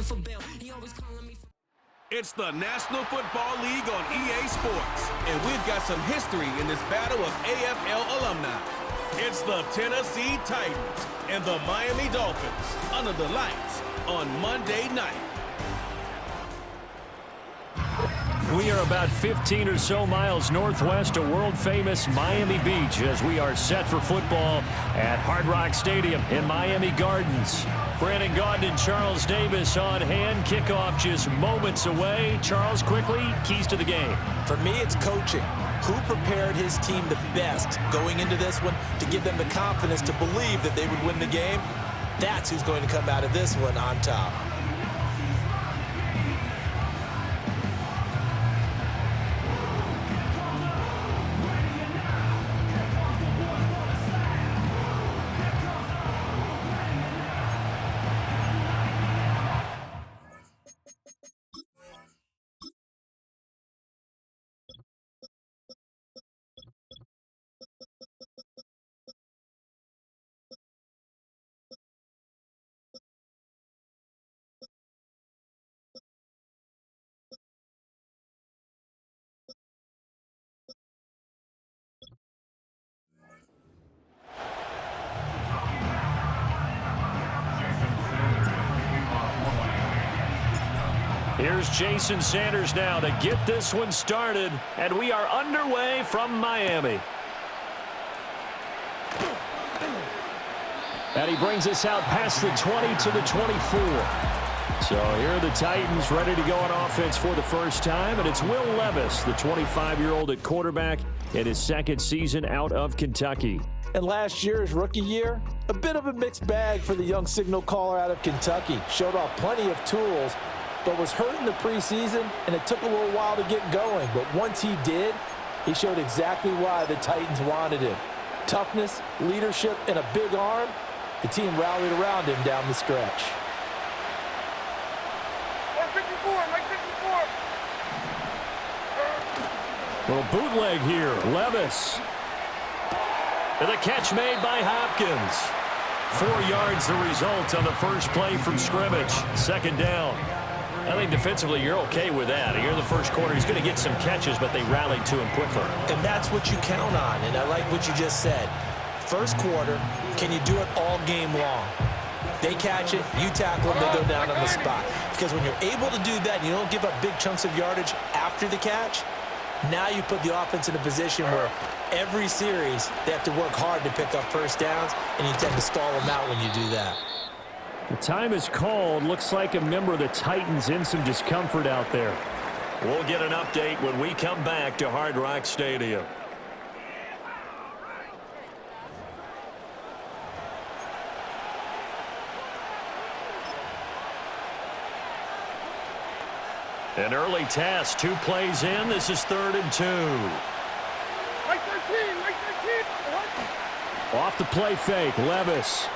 calling for bail. He always calling me for... It's the National Football League on EA Sports, and we've got some history in this battle of AFL alumni. It's the Tennessee Titans and the Miami Dolphins under the lights on Monday night. We are about 15 or so miles northwest of world-famous Miami Beach as we are set for football at Hard Rock Stadium in Miami Gardens. Brandon Gaudin and Charles Davis on hand. Kickoff just moments away. Charles, quickly, keys to the game. For me, it's coaching. Who prepared his team the best going into this one to give them the confidence to believe that they would win the game? That's who's going to come out of this one on top. Here's Jason Sanders now to get this one started, and we are underway from Miami. And he brings us out past the 20 to the 24. So here are the Titans ready to go on offense for the first time, and it's Will Levis, the 25-year-old at quarterback in his second season out of Kentucky. And last year's rookie year, a bit of a mixed bag for the young signal caller out of Kentucky. Showed off plenty of tools, but was hurt in the preseason, and it took a little while to get going. But once he did, he showed exactly why the Titans wanted him. Toughness, leadership, and a big arm. The team rallied around him down the stretch. Little bootleg here. Levis. And the catch made by Hopkins. 4 yards the result on the first play from scrimmage. Second down. I think defensively you're okay with that. Here in the first quarter, he's going to get some catches, but they rallied to him quickly. And that's what you count on, and I like what you just said. First quarter, can you do it all game long? They catch it, you tackle them, they go down on the spot. Because when you're able to do that, you don't give up big chunks of yardage after the catch, now you put the offense in a position where every series they have to work hard to pick up first downs, and you tend to stall them out when you do that. The time is called. Looks like a member of the Titans in some discomfort out there. We'll get an update when we come back to Hard Rock Stadium. An early test, 2 plays in. This is 3rd and 2. Mike 13, Mike 13. Off the play fake, Levis.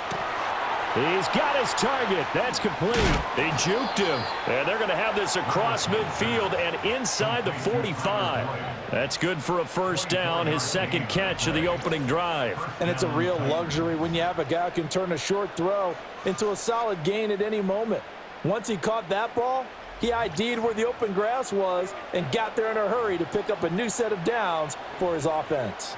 He's got his target. That's complete. They juked him. And they're going to have this across midfield and inside the 45. That's good for a first down, his second catch of the opening drive. And it's a real luxury when you have a guy who can turn a short throw into a solid gain at any moment. Once he caught that ball, he ID'd where the open grass was and got there in a hurry to pick up a new set of downs for his offense.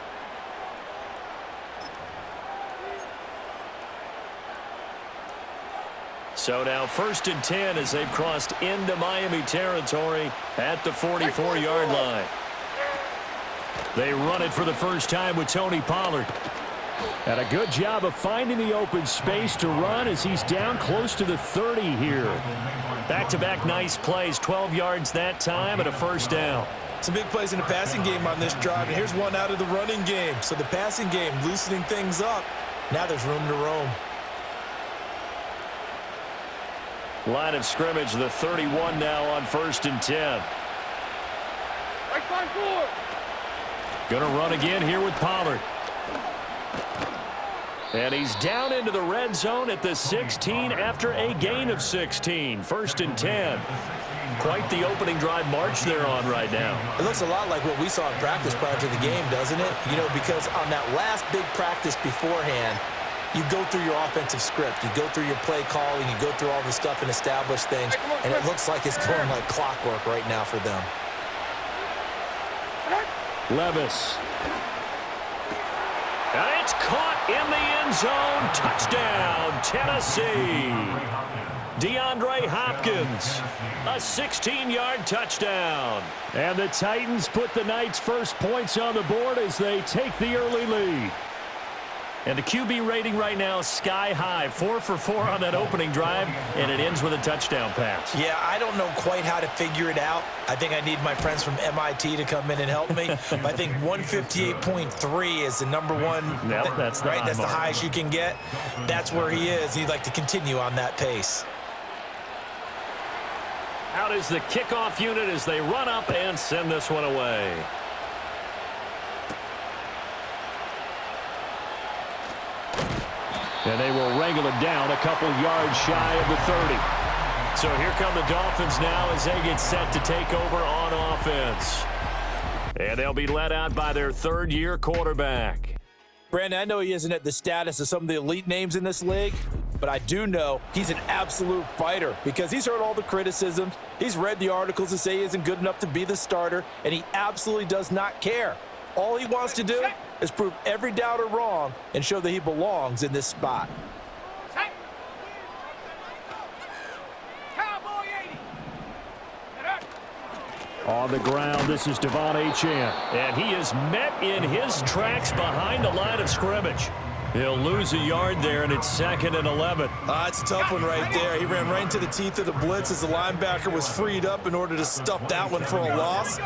So now 1st and 10 as they've crossed into Miami territory at the 44-yard line. They run it for the first time with Tony Pollard. And a good job of finding the open space to run as he's down close to the 30 here. Back-to-back nice plays, 12 yards that time and a first down. Some big plays in the passing game on this drive, and here's one out of the running game. So the passing game loosening things up. Now there's room to roam. Line of scrimmage, the 31 now on 1st and 10. Right side forward. Gonna run again here with Pollard. And he's down into the red zone at the 16 after a gain of 16. 1st and 10. Quite the opening drive march they're on right now. It looks a lot like what we saw in practice prior to the game, doesn't it? You know, because on that last big practice beforehand, you go through your offensive script. You go through your play calling. You go through all the stuff and establish things. And it looks like it's going like clockwork right now for them. Levis. And it's caught in the end zone. Touchdown, Tennessee. DeAndre Hopkins, a 16-yard touchdown. And the Titans put the Knights' first points on the board as they take the early lead. And the QB rating right now is sky high. 4 for 4 on that opening drive, and it ends with a touchdown pass. Yeah, I don't know quite how to figure it out. I think I need my friends from MIT to come in and help me. But I think 158.3 is the number one. Yep, that's the right. That's mark. the highest you can get. That's where he is. He'd like to continue on that pace. Out is the kickoff unit as they run up and send this one away. And they will wrangle it down a couple yards shy of the 30. So here come the Dolphins now as they get set to take over on offense. And they'll be led out by their third-year quarterback. Brandon, I know he isn't at the status of some of the elite names in this league, but I do know he's an absolute fighter because he's heard all the criticisms. He's read the articles that say he isn't good enough to be the starter, and he absolutely does not care. All he wants to do is prove every doubter wrong and show that he belongs in this spot. On the ground, this is Devon Achane. And he is met in his tracks behind the line of scrimmage. He'll lose a yard there, and it's 2nd and 11. It's a tough one right there. He ran right into the teeth of the blitz as the linebacker was freed up in order to stuff that one for a loss.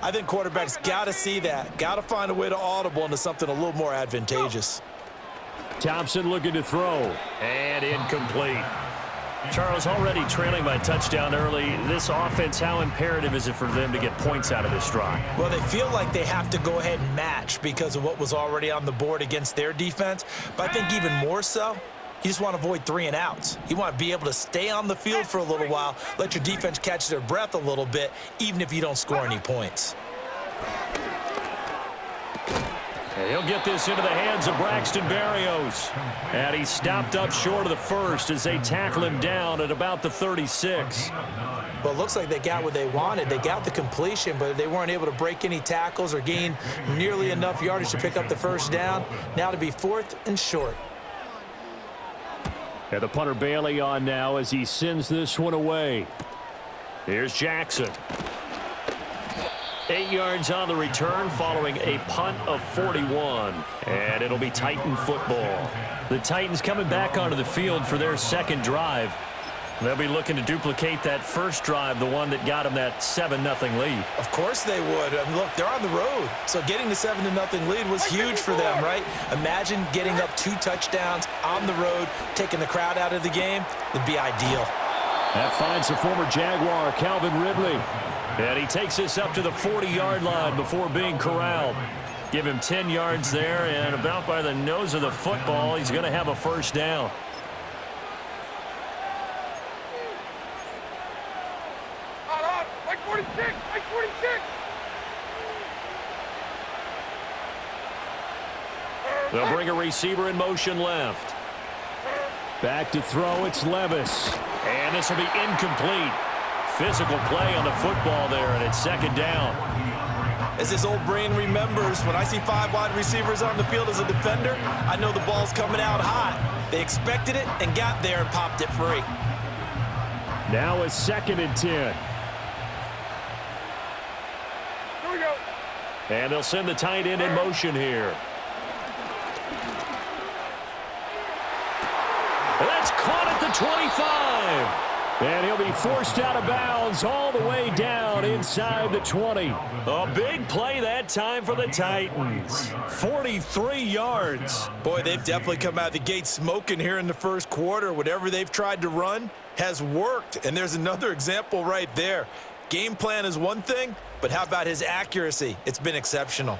I think quarterbacks got to see that. Got to find a way to audible into something a little more advantageous. Thompson looking to throw. And incomplete. Charles, already trailing by touchdown early. This offense, how imperative is it for them to get points out of this drive? Well, they feel like they have to go ahead and match because of what was already on the board against their defense. But I think even more so, you just want to avoid 3 and outs. You want to be able to stay on the field for a little while, let your defense catch their breath a little bit, even if you don't score any points. And he'll get this into the hands of Braxton Berrios. And he stopped up short of the first as they tackle him down at about the 36. Well, it looks like they got what they wanted. They got the completion, but they weren't able to break any tackles or gain nearly enough yardage to pick up the first down. Now to be 4th and short. And the punter Bailey on now as he sends this one away. Here's Jackson. 8 yards on the return following a punt of 41. And it'll be Titan football. The Titans coming back onto the field for their second drive. They'll be looking to duplicate that first drive, the one that got them that 7-0 lead. Of course they would. I mean, look, they're on the road. So getting the 7-0 lead was huge for them, right? Imagine getting up 2 touchdowns on the road, taking the crowd out of the game. Would be ideal. That finds the former Jaguar, Calvin Ridley. And he takes this up to the 40-yard line before being corralled. Give him 10 yards there, and about by the nose of the football, he's going to have a first down. Like 46, like 46. They'll bring a receiver in motion left. Back to throw, it's Levis. And this will be incomplete. Physical play on the football there, and it's 2nd down. As his old brain remembers, when I see 5 wide receivers on the field as a defender, I know the ball's coming out hot. They expected it and got there and popped it free. Now it's 2nd and 10. Here we go. And they'll send the tight end in motion here. That's caught at the 25. And he'll be forced out of bounds all the way down inside the 20. A big play that time for the Titans. 43 yards. Boy, they've definitely come out of the gate smoking here in the first quarter. Whatever they've tried to run has worked. And there's another example right there. Game plan is one thing, but how about his accuracy? It's been exceptional.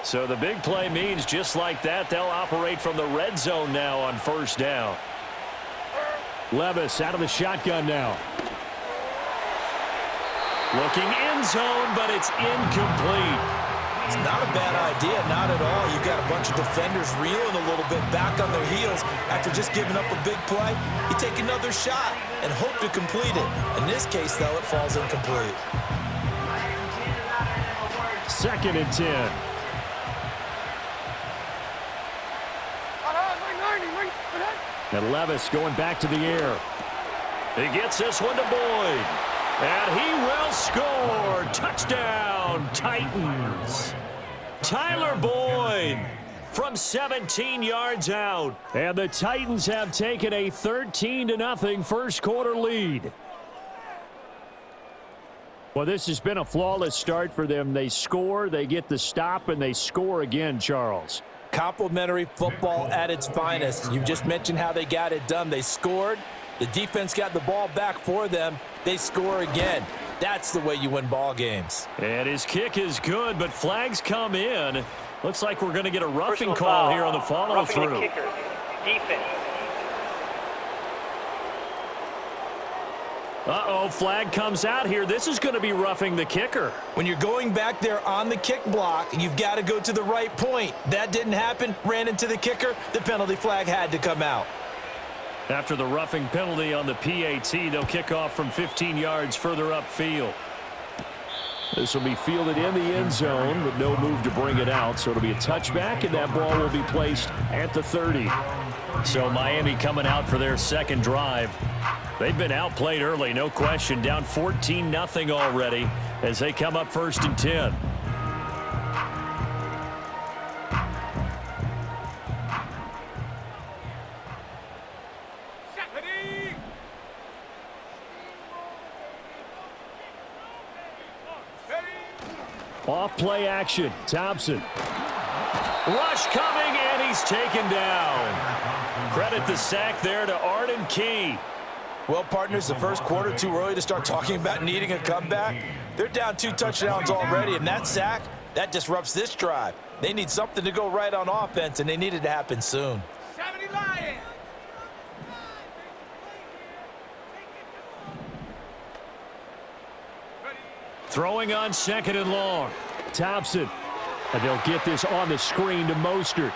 So the big play means just like that, they'll operate from the red zone now on first down. Levis out of the shotgun now. Looking end zone, but it's incomplete. It's not a bad idea, not at all. You've got a bunch of defenders reeling a little bit back on their heels after just giving up a big play. You take another shot and hope to complete it. In this case, though, it falls incomplete. 2nd and 10. And Levis going back to the air. He gets this one to Boyd. And he will score. Touchdown, Titans. Tyler Boyd from 17 yards out. And the Titans have taken a 13-0 first quarter lead. Well, this has been a flawless start for them. They score, they get the stop, and they score again, Charles. Complimentary football at its finest. You just mentioned how they got it done. They scored. The defense got the ball back for them. They score again. That's the way you win ball games. And his kick is good, but flags come in. Looks like we're going to get a roughing call here on the follow-through. Defense. Uh-oh, flag comes out here. This is going to be roughing the kicker. When you're going back there on the kick block, you've got to go to the right point. That didn't happen. Ran into the kicker. The penalty flag had to come out. After the roughing penalty on the PAT, they'll kick off from 15 yards further upfield. This will be fielded in the end zone, but no move to bring it out. So it'll be a touchback, and that ball will be placed at the 30. So Miami coming out for their second drive. They've been outplayed early, no question. Down 14-0 already as they come up 1st and 10. Off play action. Thompson. Rush coming, and he's taken down. Credit the sack there to Arden Key. Well, partners, the first quarter, too early to start talking about needing a comeback. They're down 2 touchdowns already, and that sack, that disrupts this drive. They need something to go right on offense, and they need it to happen soon. 70 Lions. Throwing on 2nd and long. Thompson. And they'll get this on the screen to Mostert.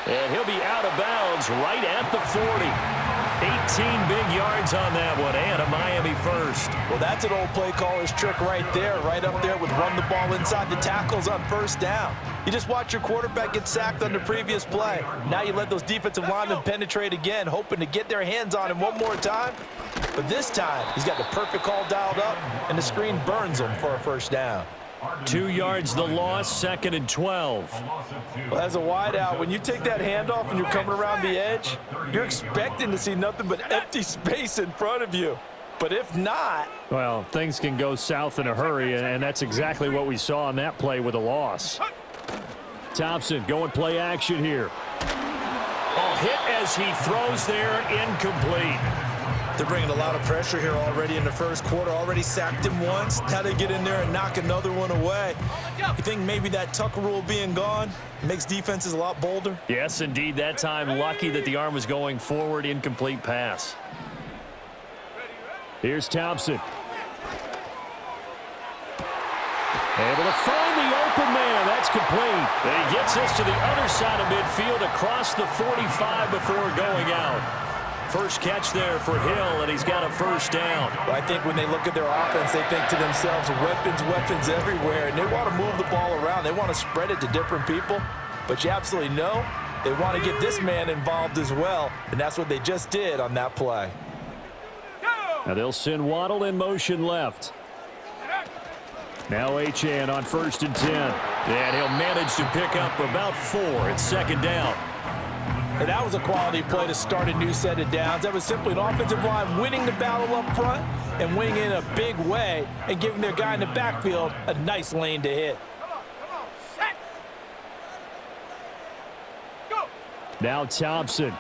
And he'll be out of bounds right at the 40. 18 big yards on that one, and a Miami first. Well, that's an old play caller's trick right there, right up there with run the ball inside the tackles on 1st down. You just watch your quarterback get sacked on the previous play. Now you let those defensive linemen penetrate again, hoping to get their hands on him one more time. But this time, he's got the perfect call dialed up, and the screen burns him for a 1st down. 2 yards the loss, 2nd and 12. Well, as a wideout, when you take that handoff and you're coming around the edge, you're expecting to see nothing but empty space in front of you. But if not... Well, things can go south in a hurry, and that's exactly what we saw on that play with a loss. Thompson going play action here. Oh, hit as he throws there, incomplete. They're bringing a lot of pressure here already in the first quarter. Already sacked him once. Now they get in there and knock another one away. You think maybe that Tucker rule being gone makes defenses a lot bolder? Yes, indeed. That time, lucky that the arm was going forward. Incomplete pass. Here's Thompson. Able to find the open man. That's complete. And he gets this to the other side of midfield across the 45 before going out. First catch there for Hill, and he's got a 1st down. Well, I think when they look at their offense, they think to themselves, weapons everywhere, and they want to move the ball around. They want to spread it to different people, but you absolutely know they want to get this man involved as well, and that's what they just did on that play. Now they'll send Waddle in motion left. Now Achane on 1st and 10. And he'll manage to pick up about 4 at 2nd down. And that was a quality play to start a new set of downs. That was simply an offensive line winning the battle up front and winning in a big way and giving their guy in the backfield a nice lane to hit. Come on, set. Go. Now Thompson.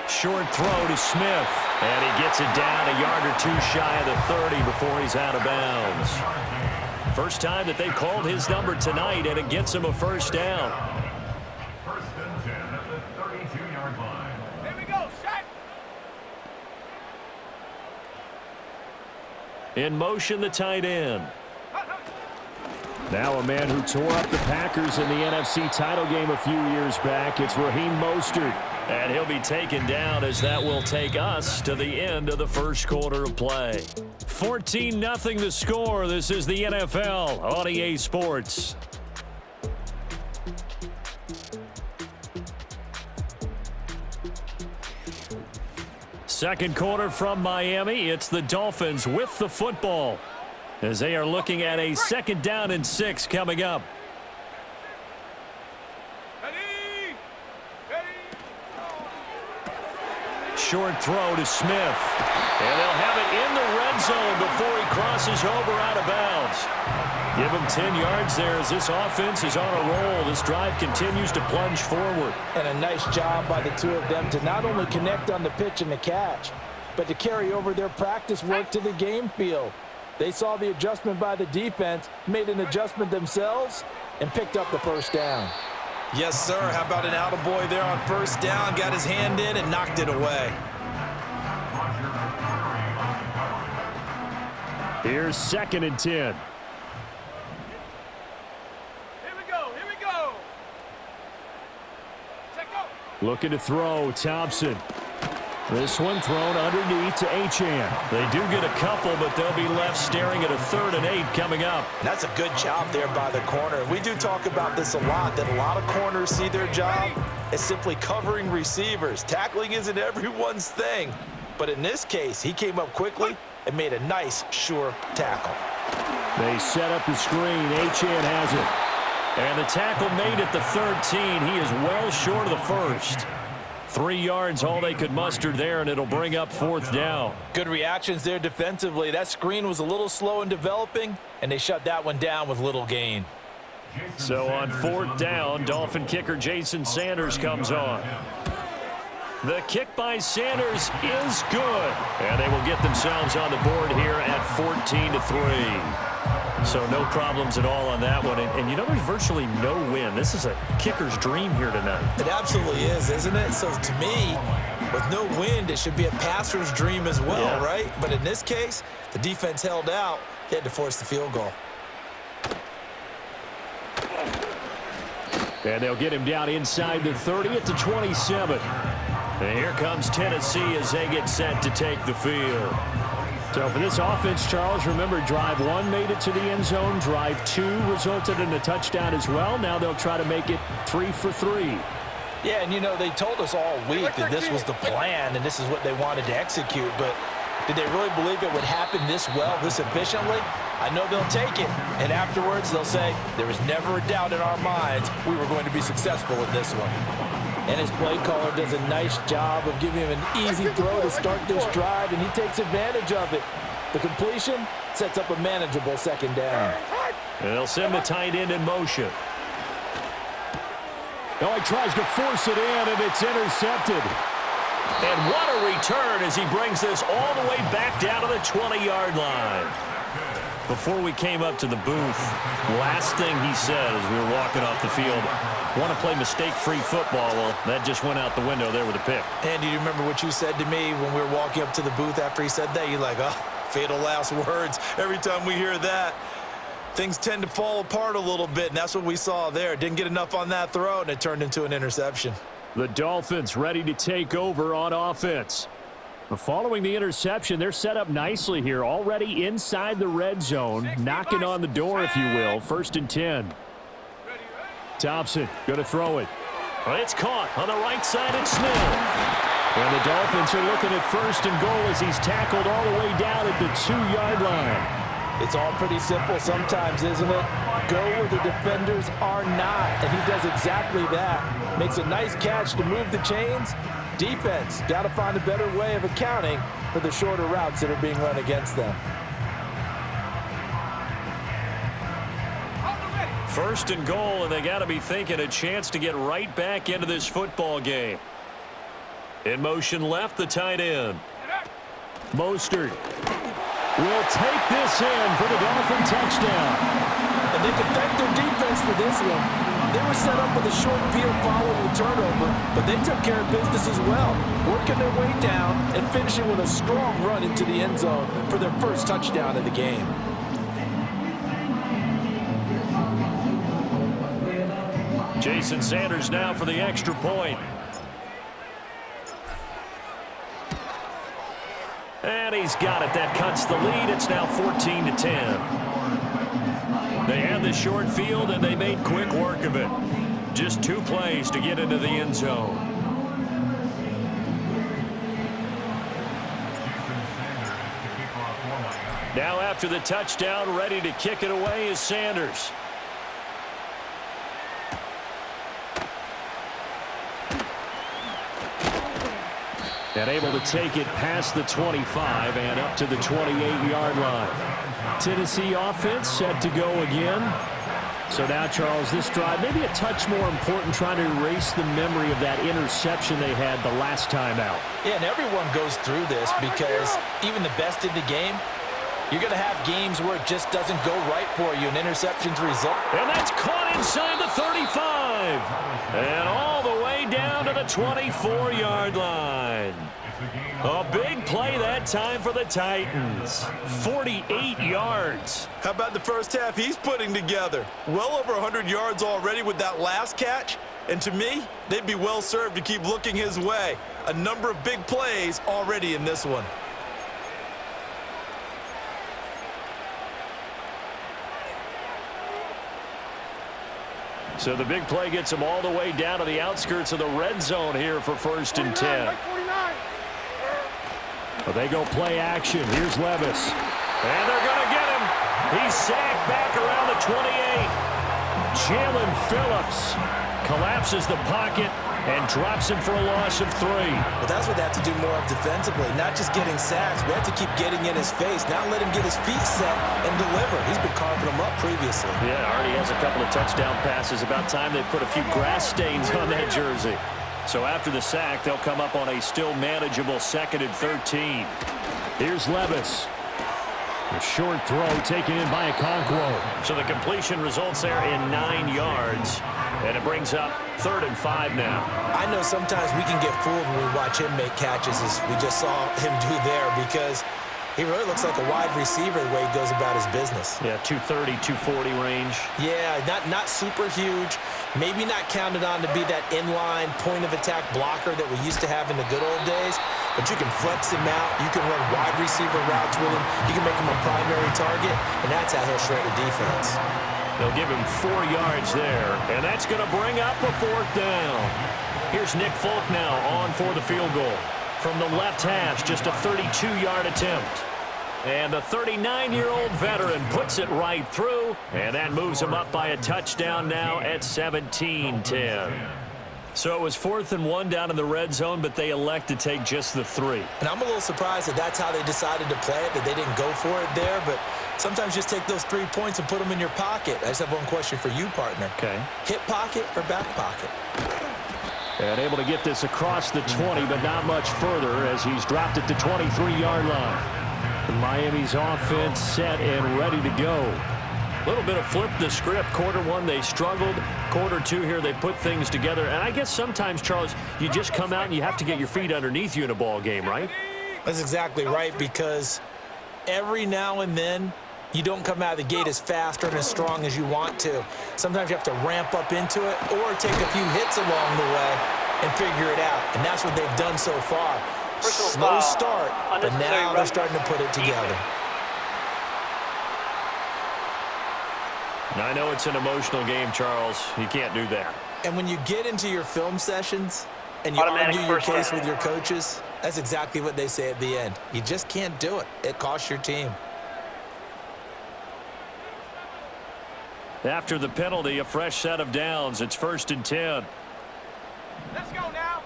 Short throw to Smith. And he gets it down a yard or 2 shy of the 30 before he's out of bounds. First time that they've called his number tonight, and it gets him a 1st down. In motion, the tight end. Now a man who tore up the Packers in the NFC title game a few years back. It's Raheem Mostert. And he'll be taken down as that will take us to the end of the first quarter of play. 14-0 the score. This is the NFL on EA Sports. Second quarter from Miami. It's the Dolphins with the football as they are looking at a 2nd down and 6 coming up. Ready? Ready? Short throw to Smith. And they'll have it in the red zone before he crosses over out of bounds. Give him 10 yards there as this offense is on a roll. This drive continues to plunge forward. And a nice job by the two of them to not only connect on the pitch and the catch, but to carry over their practice work to the game field. They saw the adjustment by the defense, made an adjustment themselves, and picked up the first down. Yes, sir. How about an attaboy there on first down? Got his hand in and knocked it away. Here's 2nd and 10. Here we go. Here we go. Check out. Looking to throw, Thompson. This one thrown underneath to Achane. They do get a couple, but they'll be left staring at a 3rd and 8 coming up. And that's a good job there by the corner. We do talk about this a lot, that a lot of corners see their job as simply covering receivers. Tackling isn't everyone's thing. But in this case, he came up quickly and made a nice, sure tackle. They set up the screen. Achane has it. And the tackle made at the 13. He is well short of the first. 3 yards, all they could muster there, and it'll bring up 4th down. Good reactions there defensively. That screen was a little slow in developing, and they shut that one down with little gain. So on 4th down, Dolphin kicker Jason Sanders comes on. The kick by Sanders is good. And they will get themselves on the board here at 14-3. So no problems at all on that one. And you know, there's virtually no win. This is a kicker's dream here tonight. It absolutely is, isn't it? So to me, with no wind, it should be a passer's dream as well, Yeah. right? But in this case, the defense held out. They had to force the field goal. And they'll get him down inside the 30 at the 27. And here comes Tennessee as they get set to take the field. So for this offense, Charles, remember, drive 1 made it to the end zone. Drive 2 resulted in a touchdown as well. Now they'll try to make it 3 for 3. Yeah, and you know, they told us all week that this was the plan and this is what they wanted to execute, but did they really believe it would happen this well, this efficiently? I know they'll take it, and afterwards they'll say, there was never a doubt in our minds we were going to be successful in this one. And his play caller does a nice job of giving him an easy throw to start this drive, and he takes advantage of it. The completion sets up a manageable 2nd down. And they'll send the tight end in motion. Oh, he tries to force it in, and it's intercepted. And what a return as he brings this all the way back down to the 20-yard line. Before we came up to the booth, last thing he said as we were walking off the field, want to play mistake-free football. Well, that just went out the window there with a pick. Andy, do you remember what you said to me when we were walking up to the booth after he said that? You're like, oh, fatal last words. Every time we hear that, things tend to fall apart a little bit, and that's what we saw there. Didn't get enough on that throw, and it turned into an interception. The Dolphins ready to take over on offense. Following the interception, they're set up nicely here, already inside the red zone, knocking on the door, if you will. 1st and 10. Thompson going to throw it. Well, it's caught on the right side. It's Smith. And the Dolphins are looking at 1st and goal as he's tackled all the way down at the 2-yard line. It's all pretty simple sometimes, isn't it? Go where the defenders are not, and he does exactly that. Makes a nice catch to move the chains. Defense got to find a better way of accounting for the shorter routes that are being run against them. 1st and goal, and they got to be thinking a chance to get right back into this football game. In motion left, the tight end. Mostert will take this in for the Dolphin touchdown. And they can thank their defense for this one. They were set up with a short field following the turnover, but they took care of business as well, working their way down and finishing with a strong run into the end zone for their first touchdown of the game. Jason Sanders now for the extra point. And he's got it. That cuts the lead. It's now 14-10. They had the short field, and they made quick work of it. Just 2 plays to get into the end zone. Now after the touchdown, ready to kick it away is Sanders. And able to take it past the 25 and up to the 28-yard line. Tennessee offense set to go again. So now, Charles, this drive maybe a touch more important, trying to erase the memory of that interception they had the last time out. Yeah, and everyone goes through this because even the best in the game, you're going to have games where it just doesn't go right for you, and interceptions result. And that's caught inside the 35. And all the way down to the 24-yard line. A big play that time for the Titans. 48 yards. How about the first half he's putting together? Well over 100 yards already with that last catch. And to me, they'd be well served to keep looking his way. A number of big plays already in this one. So the big play gets them all the way down to the outskirts of the red zone here for 1st and 10. Well, they go play action. Here's Levis. And they're going to get him. He's sacked back around the 28. Jalen Phillips collapses the pocket and drops him for a loss of 3. But that's what they have to do more of defensively, not just getting sacks. We have to keep getting in his face, not let him get his feet set and deliver. He's been carving them up previously. Yeah, already has a couple of touchdown passes. About time they put a few grass stains on that jersey. So after the sack, they'll come up on a still manageable 2nd and 13. Here's Levis. A short throw taken in by Okonkwo. So the completion results there in 9 yards. And it brings up 3rd and 5 now. I know sometimes we can get fooled when we watch him make catches, as we just saw him do there, because he really looks like a wide receiver the way he goes about his business. Yeah, 230, 240 range. Yeah, not super huge. Maybe not counted on to be that inline point-of-attack blocker that we used to have in the good old days. But you can flex him out. You can run wide receiver routes with him. You can make him a primary target, and that's how he'll shred a defense. They'll give him 4 yards there, and that's going to bring up a 4th down. Here's Nick Folk now on for the field goal. From the left hash, just a 32-yard attempt. And the 39-year-old veteran puts it right through, and that moves him up by a touchdown now at 17-10. So it was 4th and 1 down in the red zone, but they elect to take just the 3. And I'm a little surprised that that's how they decided to play it, that they didn't go for it there. But sometimes just take those 3 points and put them in your pocket. I just have one question for you, partner. Okay. Hip pocket or back pocket? And able to get this across the 20, but not much further as he's dropped at the 23-yard line. Miami's offense set and ready to go. A little bit of flip the script. Quarter 1, they struggled. Quarter 2 here, they put things together. And I guess sometimes, Charles, you just come out and you have to get your feet underneath you in a ball game, right? That's exactly right, because every now and then you don't come out of the gate as fast or as strong as you want to. Sometimes you have to ramp up into it or take a few hits along the way and figure it out. And that's what they've done so far. Slow start, but now they're starting to put it together. Now, I know it's an emotional game, Charles. You can't do that. And when you get into your film sessions and you argue your case with your coaches, that's exactly what they say at the end. You just can't do it. It costs your team. After the penalty, a fresh set of downs. It's 1st and 10. Let's go now.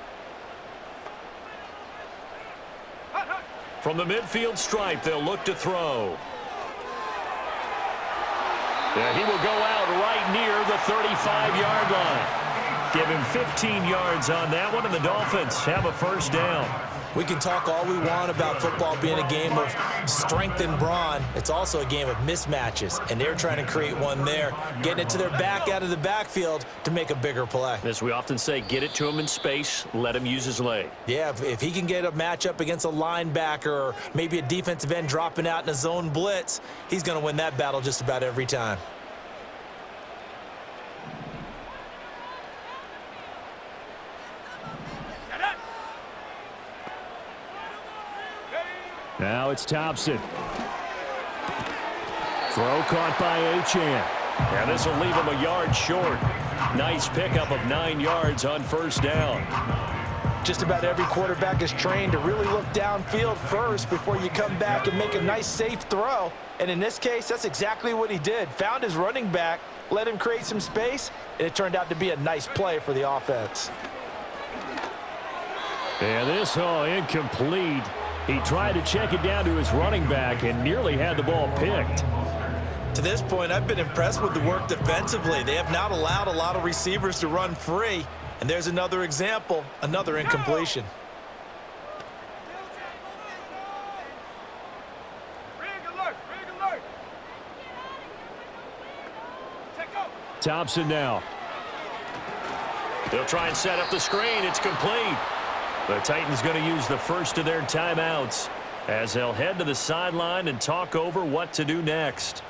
From the midfield stripe, they'll look to throw. Yeah, he will go out right near the 35-yard line. Give him 15 yards on that one, and the Dolphins have a 1st down. We can talk all we want about football being a game of strength and brawn. It's also a game of mismatches, and they're trying to create one there, getting it to their back out of the backfield to make a bigger play. As we often say, get it to him in space, let him use his leg. Yeah, if he can get a matchup against a linebacker or maybe a defensive end dropping out in a zone blitz, he's going to win that battle just about every time. Now it's Thompson. Throw caught by Achane. And this will leave him a yard short. Nice pickup of 9 yards on first down. Just about every quarterback is trained to really look downfield first before you come back and make a nice, safe throw. And in this case, that's exactly what he did. Found his running back, let him create some space, and it turned out to be a nice play for the offense. And this, incomplete. He tried to check it down to his running back and nearly had the ball picked. To this point, I've been impressed with the work defensively. They have not allowed a lot of receivers to run free. And there's another example, another incompletion. Thompson now. They'll try and set up the screen. It's complete. The Titans going to use the first of their timeouts as they'll head to the sideline and talk over what to do next.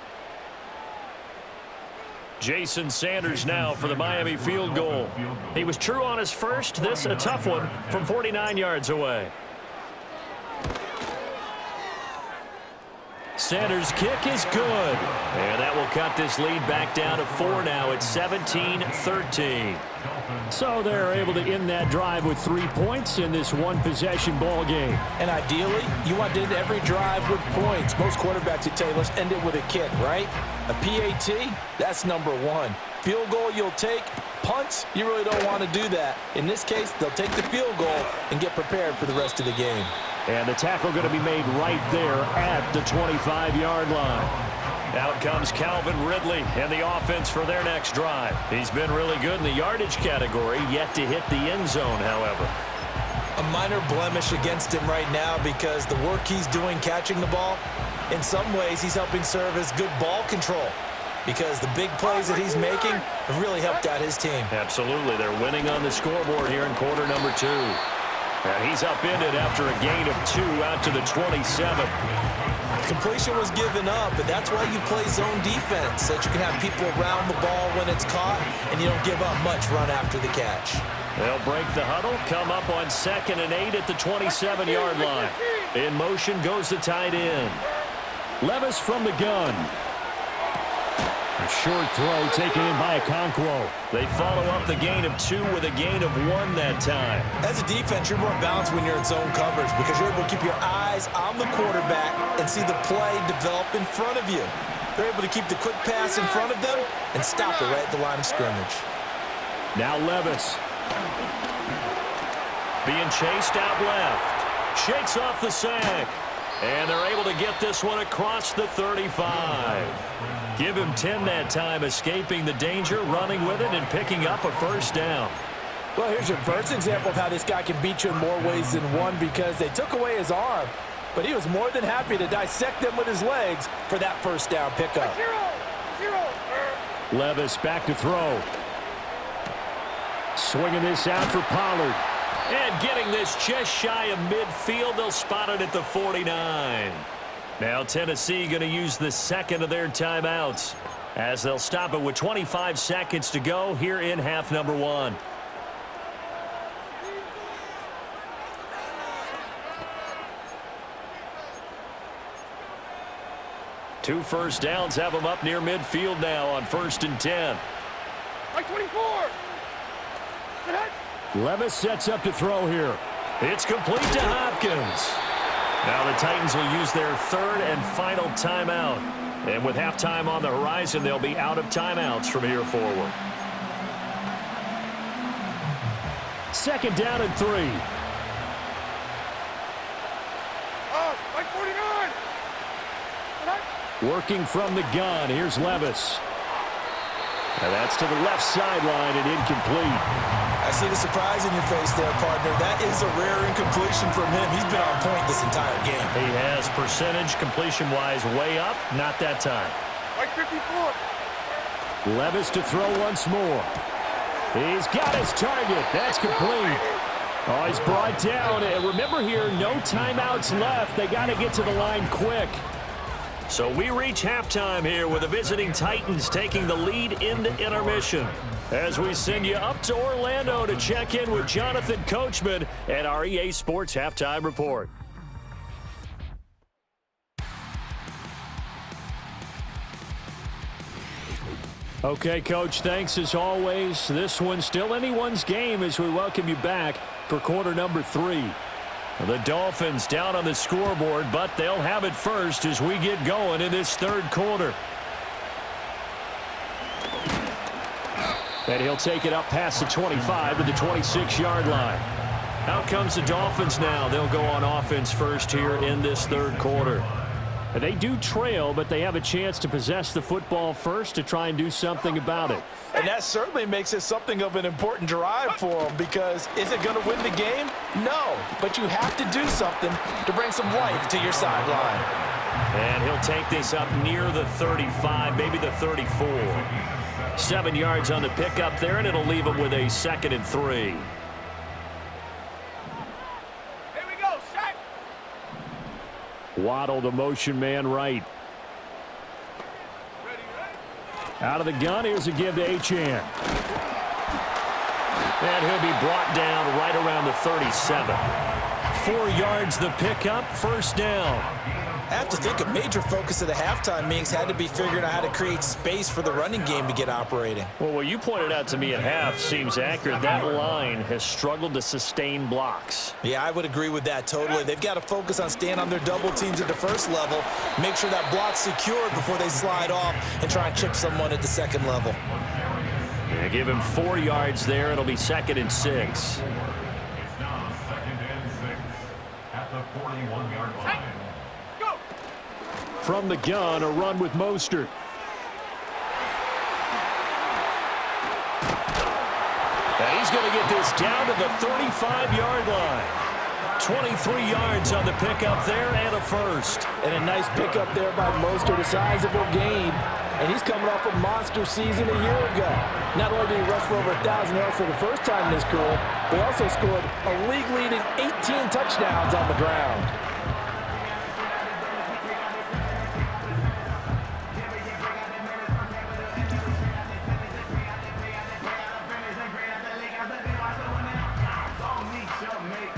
Jason Sanders now for the Miami field goal. He was true on his first. This a tough one from 49 yards away. Sanders' kick is good. And that will cut this lead back down to 4 now. It's 17-13. So they're able to end that drive with 3 points in this one-possession ball game. And ideally, you want to end every drive with points. Most quarterbacks would tell you, let's end it with a kick, right? A PAT, that's number 1. Field goal you'll take. Punts, you really don't want to do that. In this case, they'll take the field goal and get prepared for the rest of the game. And the tackle going to be made right there at the 25-yard line. Out comes Calvin Ridley and the offense for their next drive. He's been really good in the yardage category, yet to hit the end zone, however. A minor blemish against him right now because the work he's doing catching the ball, in some ways he's helping serve as good ball control because the big plays that he's making have really helped out his team. Absolutely. They're winning on the scoreboard here in quarter number 2. And he's upended after a gain of 2 out to the 27. Completion was given up, but that's why you play zone defense, so that you can have people around the ball when it's caught, and you don't give up much run after the catch. They'll break the huddle, come up on 2nd and 8 at the 27-yard line. In motion goes the tight end. Levis from the gun. A short throw taken in by Okonkwo. They follow up the gain of 2 with a gain of 1 that time. As a defense, you're more balanced when you're in zone coverage because you're able to keep your eyes on the quarterback and see the play develop in front of you. They're able to keep the quick pass in front of them and stop it right at the line of scrimmage. Now Levis. Being chased out left. Shakes off the sack. And they're able to get this one across the 35. Give him 10 that time, escaping the danger, running with it, and picking up a first down. Well, here's your first example of how this guy can beat you in more ways than one because they took away his arm, but he was more than happy to dissect them with his legs for that first down pickup. Levis back to throw. Swinging this out for Pollard. And getting this just shy of midfield. They'll spot it at the 49. Now Tennessee going to use the second of their timeouts as they'll stop it with 25 seconds to go here in half number 1. Two first downs have them up near midfield now on 1st and 10. Like 24. Levis sets up to throw here. It's complete to Hopkins. Now the Titans will use their 3rd and final timeout. And with halftime on the horizon, they'll be out of timeouts from here forward. 2nd down and 3. Like 49. Working from the gun. Here's Levis. And that's to the left sideline and incomplete. I see the surprise in your face there, partner. That is a rare incompletion from him. He's been on point this entire game. He has percentage completion-wise way up. Not that time. Like 54. Levis to throw once more. He's got his target. That's complete. Oh, he's brought down. And remember here, no timeouts left. They got to get to the line quick. So we reach halftime here with the visiting Titans taking the lead into intermission. As we send you up to Orlando to check in with Jonathan Coachman and our EA Sports Halftime Report. Okay, Coach, thanks as always. This one's still anyone's game as we welcome you back for quarter number 3. The Dolphins down on the scoreboard, but they'll have it first as we get going in this third quarter. And he'll take it up past the 25 to the 26-yard line. Out comes the Dolphins now. They'll go on offense first here in this third quarter. They do trail, but they have a chance to possess the football first to try and do something about it. And that certainly makes it something of an important drive for them, because is it going to win the game? No, but you have to do something to bring some life to your sideline. And he'll take this up near the 35, maybe the 34. 7 yards on the pickup there, and it'll leave him with a 2nd and 3. Waddle, the motion man right. Out of the gun, here's a give to Achane. And he'll be brought down right around the 37. 4 yards the pickup, first down. I have to think a major focus of the halftime meetings had to be figuring out how to create space for the running game to get operating. Well, what you pointed out to me at half seems accurate. That line has struggled to sustain blocks. Yeah, I would agree with that totally. They've got to focus on staying on their double teams at the first level, make sure that block's secured before they slide off and try and chip someone at the second level. Yeah, give him 4 yards there. It'll be 2nd and 6. From the gun, a run with Mostert. And he's going to get this down to the 35-yard line. 23 yards on the pickup there and a first. And a nice pickup there by Mostert, a sizable gain. And he's coming off a monster season a year ago. Not only did he rush for over 1,000 yards for the first time in his career, but he also scored a league-leading 18 touchdowns on the ground.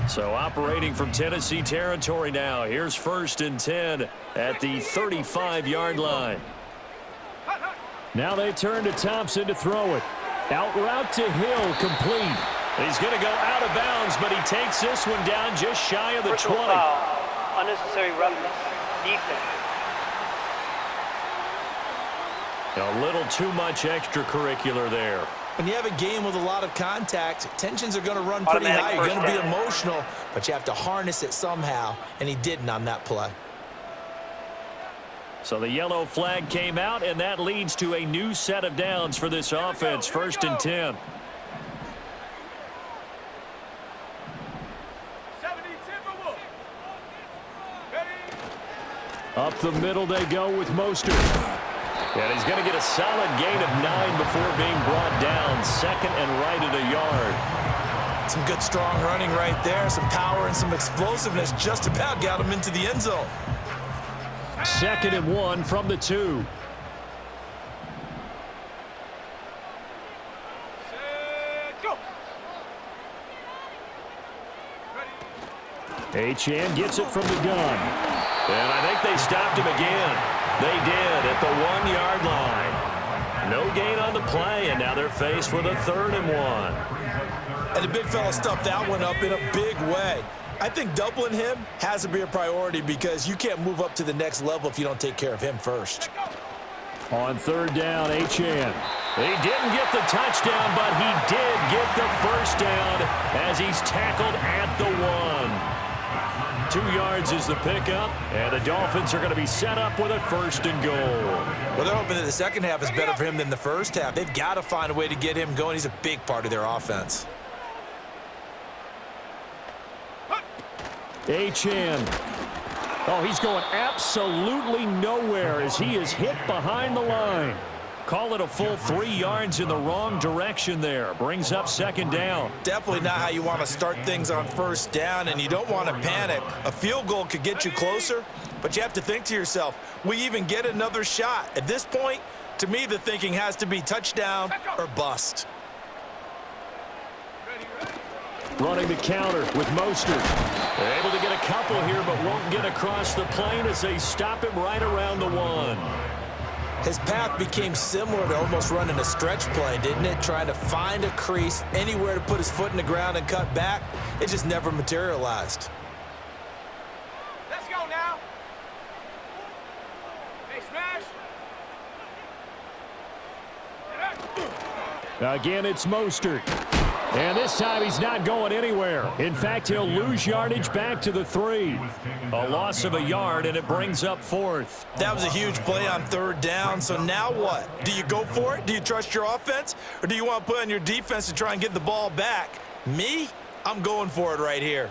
So operating from Tennessee territory now. Here's 1st and 10 at the 35-yard line. Now they turn to Thompson to throw it. Out route to Hill, complete. He's going to go out of bounds, but he takes this one down just shy of the 20. Foul. Unnecessary roughness. Defense. A little too much extracurricular there. When you have a game with a lot of contact, tensions are going to run pretty high. You're going to be emotional, but you have to harness it somehow, and he didn't on that play. So the yellow flag came out, and that leads to a new set of downs for this offense. 1st and 10. Up the middle they go with Mostert. And he's going to get a solid gain of 9 before being brought down. 2nd and right at a yard. Some good, strong running right there. Some power and some explosiveness just about got him into the end zone. 2nd and 1 from the 2. Achane gets it from the gun. And I think they stopped him again. They did at the 1-yard line. No gain on the play, and now they're faced with a 3rd and 1. And the big fella stuffed that one up in a big way. I think doubling him has to be a priority, because you can't move up to the next level if you don't take care of him first. On 3rd down, Achane. He didn't get the touchdown, but he did get the first down as he's tackled at the 1. 2 yards is the pickup, and the Dolphins are going to be set up with a 1st and goal. Well, they're hoping that the second half is better for him than the first half. They've got to find a way to get him going. He's a big part of their offense. H.N. Oh, he's going absolutely nowhere as he is hit behind the line. Call it a full 3 yards in the wrong direction there. Brings up second down. Definitely not how you want to start things on first down, and you don't want to panic. A field goal could get you closer, but you have to think to yourself, we even get another shot. At this point, to me, the thinking has to be touchdown or bust. Running the counter with Mostert. They're able to get a couple here, but won't get across the plane as they stop him right around the 1. His path became similar to almost running a stretch play, didn't it? Trying to find a crease, anywhere to put his foot in the ground and cut back. It just never materialized. Let's go now. Hey, smash. Again, it's Mostert. And this time he's not going anywhere. In fact, he'll lose yardage back to the 3. A loss of a yard, and it brings up 4th. That was a huge play on third down, so now what? Do you go for it? Do you trust your offense? Or do you want to put on your defense to try and get the ball back? Me? I'm going for it right here.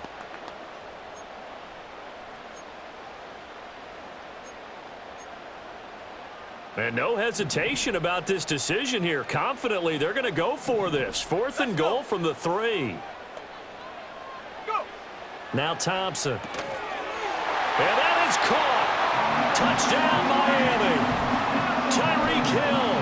And no hesitation about this decision here. Confidently, they're going to go for this. 4th and goal from the 3. Go. Now Thompson. And that is caught. Touchdown, Miami. Tyreek Hill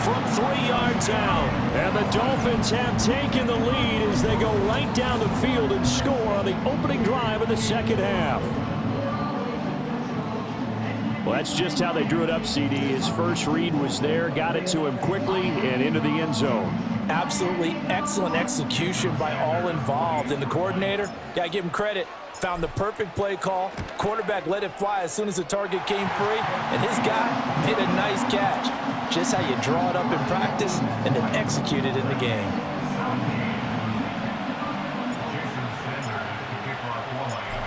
from 3 yards out. And the Dolphins have taken the lead as they go right down the field and score on the opening drive of the second half. Well, that's just how they drew it up, CD. His first read was there, got it to him quickly, and into the end zone. Absolutely excellent execution by all involved. And the coordinator, got to give him credit, found the perfect play call. Quarterback let it fly as soon as the target came free, and his guy made a nice catch. Just how you draw it up in practice and then execute it in the game.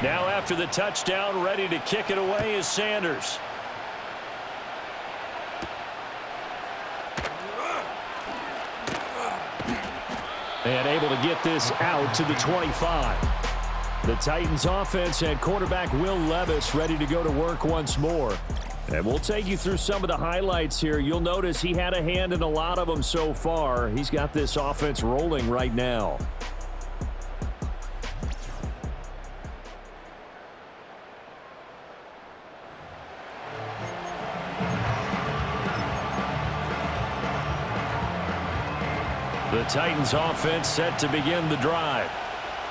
Now after the touchdown, ready to kick it away is Sanders. And able to get this out to the 25. The Titans offense and quarterback Will Levis ready to go to work once more. And we'll take you through some of the highlights here. You'll notice he had a hand in a lot of them so far. He's got this offense rolling right now. The Titans offense set to begin the drive.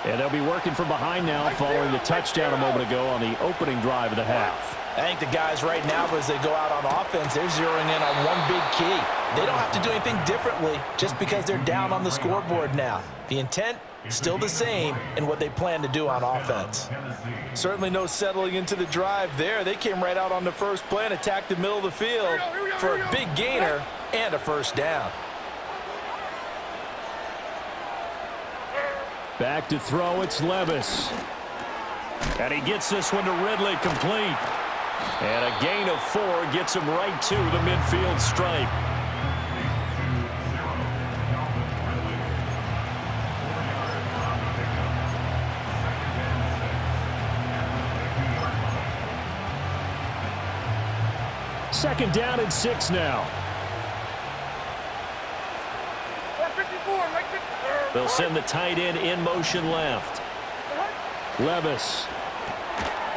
And they'll be working from behind now following the touchdown a moment ago on the opening drive of the half. I think the guys right now, as they go out on offense, they're zeroing in on one big key. They don't have to do anything differently just because they're down on the scoreboard now. The intent, still the same in what they plan to do on offense. Certainly no settling into the drive there. They came right out on the first play and attacked the middle of the field for a big gainer and a first down. Back to throw, it's Levis. And he gets this one to Ridley, complete. And a gain of 4 gets him right to the midfield stripe. Second down and 6 now. 54, right 54. They'll send the tight end in motion left. Levis.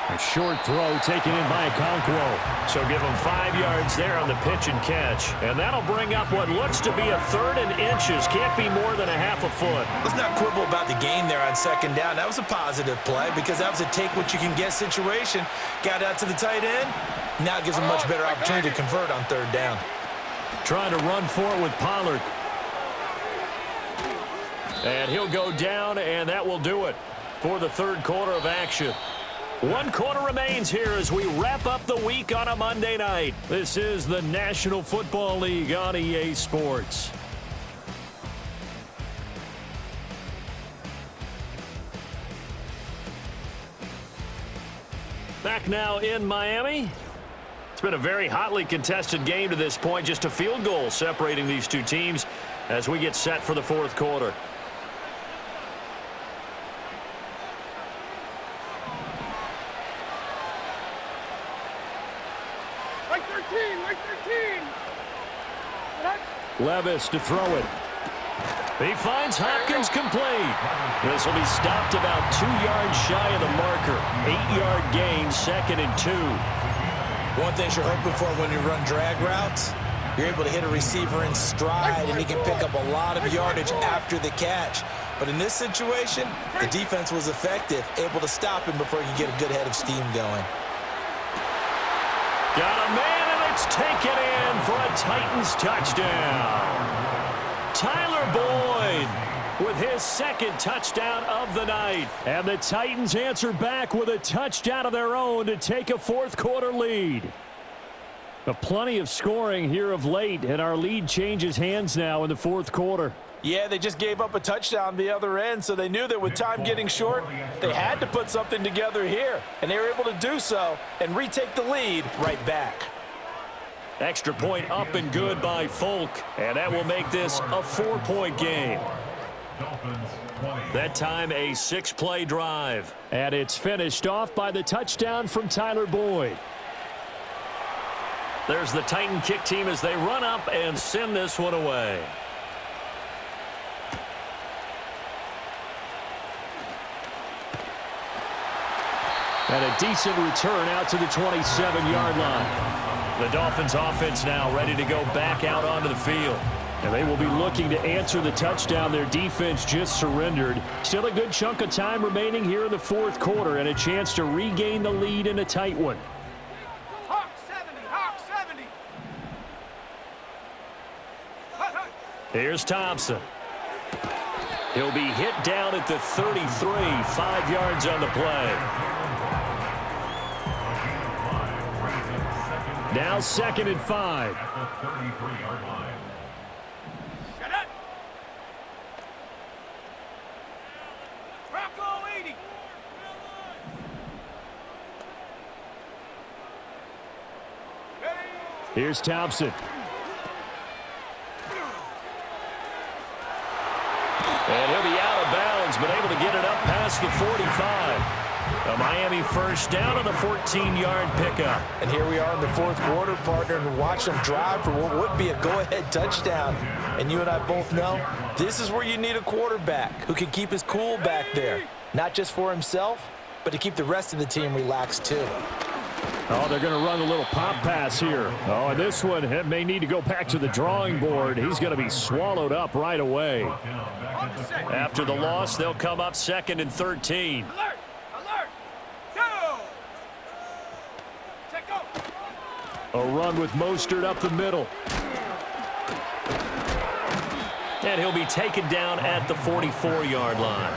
A short throw taken in by Okonkwo. So give him 5 yards there on the pitch and catch. And that'll bring up what looks to be a 3rd and inches. Can't be more than a half a foot. Let's not quibble about the gain there on second down. That was a positive play because that was a take-what-you-can-get situation. Got out to the tight end. Now it gives him a much better opportunity to convert on third down. Trying to run for it with Pollard. And he'll go down, and that will do it for the third quarter of action. 1 quarter remains here as we wrap up the week on a Monday night. This is the National Football League on EA Sports. Back now in Miami. It's been a very hotly contested game to this point. Just a field goal separating these two teams as we get set for the fourth quarter. 13, like 13. Levis to throw it. He finds Hopkins complete. This will be stopped about 2 yards shy of the marker. 8-yard gain, 2nd and 2. One thing you're hoping for when you run drag routes, you're able to hit a receiver in stride, and he can pick up a lot of yardage after the catch. But in this situation, the defense was effective, able to stop him before he could get a good head of steam going. Got a man, and it's taken in for a Titans touchdown. Tyler Boyd with his 2nd touchdown of the night. And the Titans answer back with a touchdown of their own to take a 4th quarter lead. But plenty of scoring here of late, and our lead changes hands now in the 4th quarter. Yeah, they just gave up a touchdown the other end, so they knew that with time getting short, they had to put something together here. And they were able to do so and retake the lead right back. Extra point up and good by Folk, and that will make this a 4-point game. That time a 6-play drive, and it's finished off by the touchdown from Tyler Boyd. There's the Titan kick team as they run up and send this one away. And a decent return out to the 27-yard line. The Dolphins offense now ready to go back out onto the field. And they will be looking to answer the touchdown their defense just surrendered. Still a good chunk of time remaining here in the 4th quarter and a chance to regain the lead in a tight one. Hawk 70, Hawk 70. Here's Thompson. He'll be hit down at the 33, 5 yards on the play. Now 2nd and 5. Shut up. Bronco 80. Here's Thompson. And he'll be out of bounds, but able to get it up past the 45. A Miami first down on the 14-yard pickup. And here we are in the 4th quarter, partner, and watch them drive for what would be a go-ahead touchdown. And you and I both know this is where you need a quarterback who can keep his cool back there. Not just for himself, but to keep the rest of the team relaxed too. Oh, they're going to run a little pop pass here. Oh, and this one may need to go back to the drawing board. He's going to be swallowed up right away. After the loss, they'll come up 2nd and 13. Alert! Alert! Go! Check go! A run with Mostert up the middle. And he'll be taken down at the 44-yard line.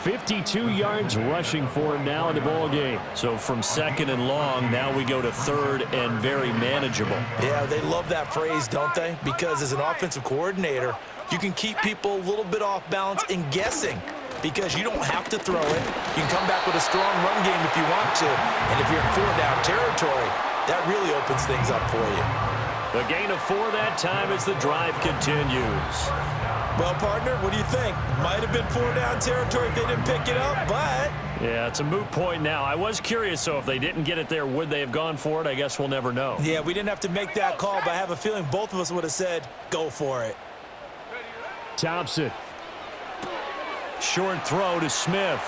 52 yards rushing for him now in the ball game. So from 2nd and long, now we go to 3rd and very manageable. Yeah, they love that phrase, don't they? Because as an offensive coordinator, you can keep people a little bit off balance and guessing because you don't have to throw it. You can come back with a strong run game if you want to. And if you're in 4-down territory, that really opens things up for you. The gain of 4 that time as the drive continues. Well, partner, what do you think? Might have been 4-down territory if they didn't pick it up, but... Yeah, it's a moot point now. I was curious, so if they didn't get it there, would they have gone for it? I guess we'll never know. Yeah, we didn't have to make that call, but I have a feeling both of us would have said, go for it. Thompson. Short throw to Smith.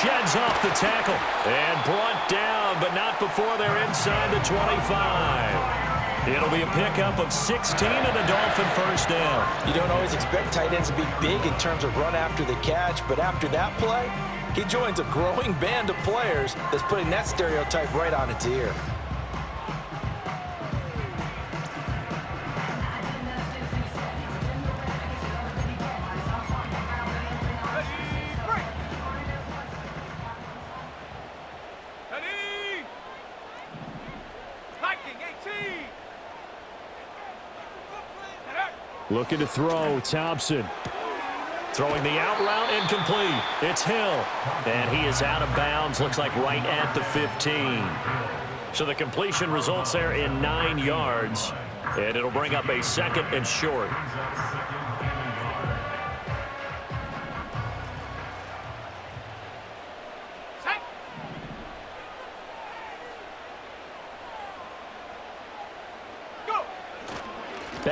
Sheds off the tackle. And brought down, but not before they're inside the 25. It'll be a pickup of 16 and a Dolphin first down. You don't always expect tight ends to be big in terms of run after the catch, but after that play, he joins a growing band of players that's putting that stereotype right on its ear. Looking to throw, Thompson. Throwing the out route, incomplete. It's Hill. And he is out of bounds, looks like right at the 15. So the completion results there in 9 yards. And it'll bring up a 2nd and short.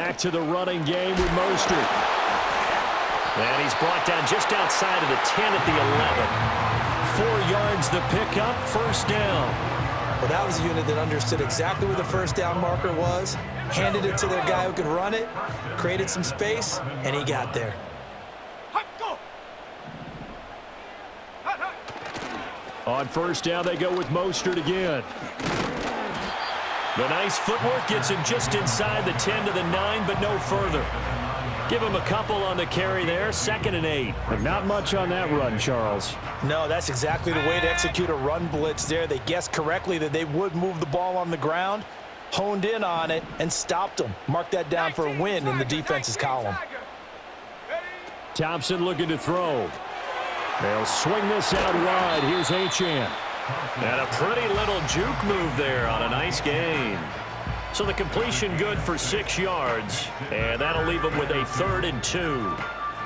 Back to the running game with Mostert. And he's brought down just outside of the 10 at the 11. 4 yards the pickup, first down. Well, that was a unit that understood exactly where the first down marker was, handed it to their guy who could run it, created some space, and he got there. On first down, they go with Mostert again. The nice footwork gets him just inside the 10 to the 9, but no further. Give him a couple on the carry there, 2nd and 8. But not much on that run, Charles. No, that's exactly the way to execute a run blitz there. They guessed correctly that they would move the ball on the ground, honed in on it, and stopped them. Mark that down for a win in the defense's column. Thompson looking to throw. They'll swing this out wide. Here's Achane. And a pretty little juke move there on a nice gain. So the completion good for 6 yards, and that'll leave him with a 3rd and 2.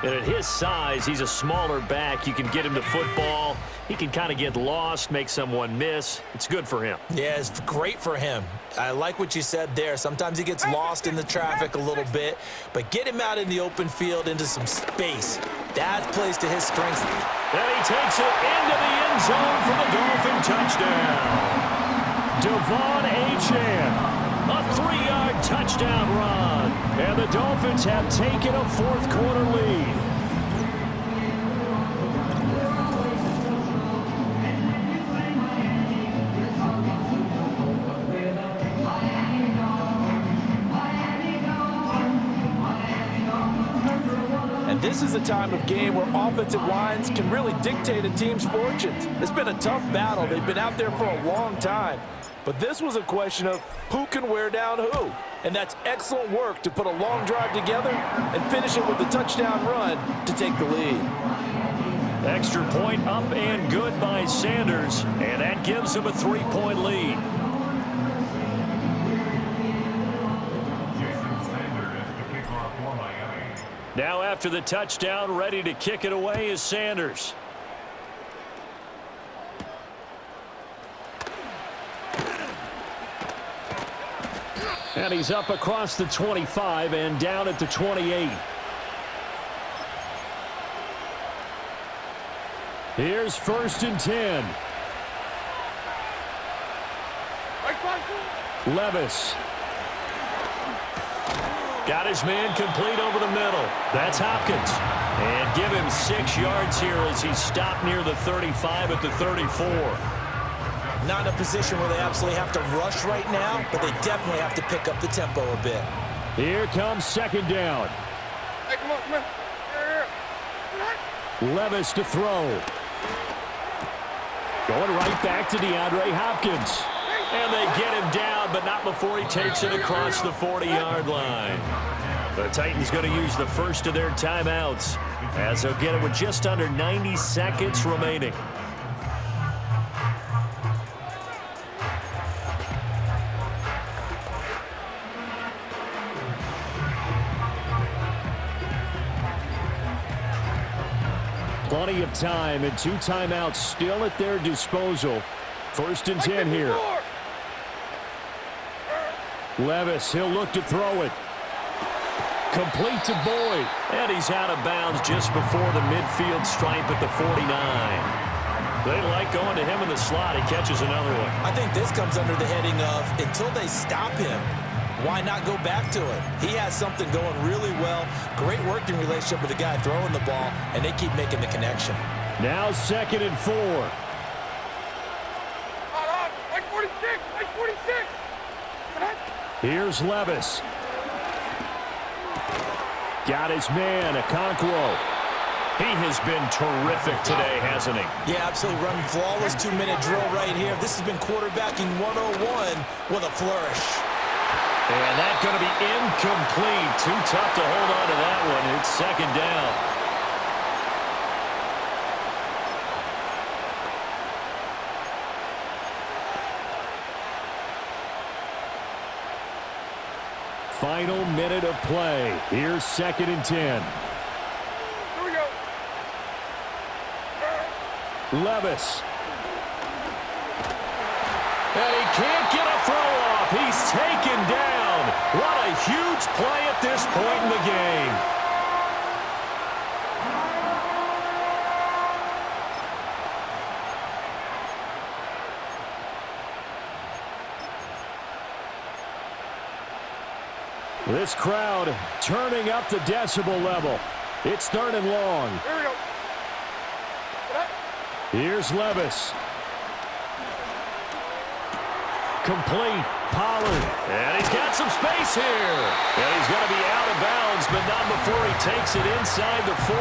And at his size, he's a smaller back. You can get him to football. He can kind of get lost, make someone miss. It's good for him. Yeah, it's great for him. I like what you said there. Sometimes he gets lost in the traffic a little bit, but get him out in the open field into some space. That plays to his strengths. And he takes it into the end zone for the Dolphin touchdown. Devon Achane. A 3-yard touchdown run. And the Dolphins have taken a 4th quarter lead. And this is a time of game where offensive lines can really dictate a team's fortunes. It's been a tough battle. They've been out there for a long time. But this was a question of who can wear down who. And that's excellent work to put a long drive together and finish it with a touchdown run to take the lead. Extra point up and good by Sanders. And that gives him a 3-point lead. Now after the touchdown, ready to kick it away is Sanders. And he's up across the 25 and down at the 28. Here's 1st and 10. Levis. Got his man complete over the middle. That's Hopkins. And give him 6 yards here as he's stopped near the 35 at the 34. Not in a position where they absolutely have to rush right now, but they definitely have to pick up the tempo a bit. Here comes 2nd down. Hey, come on, come on. Here. Levis to throw. Going right back to DeAndre Hopkins. And they get him down, but not before he takes it across the 40-yard line. The Titans going to use the first of their timeouts as they'll get it with just under 90 seconds remaining. Plenty of time and 2 timeouts still at their disposal. 1st and 10 here. Levis, he'll look to throw it. Complete to Boyd. And he's out of bounds just before the midfield stripe at the 49. They like going to him in the slot. He catches another one. I think this comes under the heading of until they stop him, why not go back to it? He has something going really well. Great working relationship with the guy throwing the ball, and they keep making the connection. Now 2nd and 4. Like 46, like 46. Here's Levis. Got his man, Okonkwo. He has been terrific today, hasn't he? Yeah, absolutely. Running flawless 2-minute drill right here. This has been quarterbacking 101 with a flourish. And that's going to be incomplete. Too tough to hold on to that one. It's 2nd down. Final minute of play. Here's 2nd and 10. Here we go. Levis. And he can't get a throw off. He's taken down. What a huge huge play at this point in the game. This crowd turning up the decibel level. It's 3rd and long. Here we go. Here's Levis. Complete. Pollard. And he's got some space here. And he's going to be out of bounds, but not before he takes it inside the 40.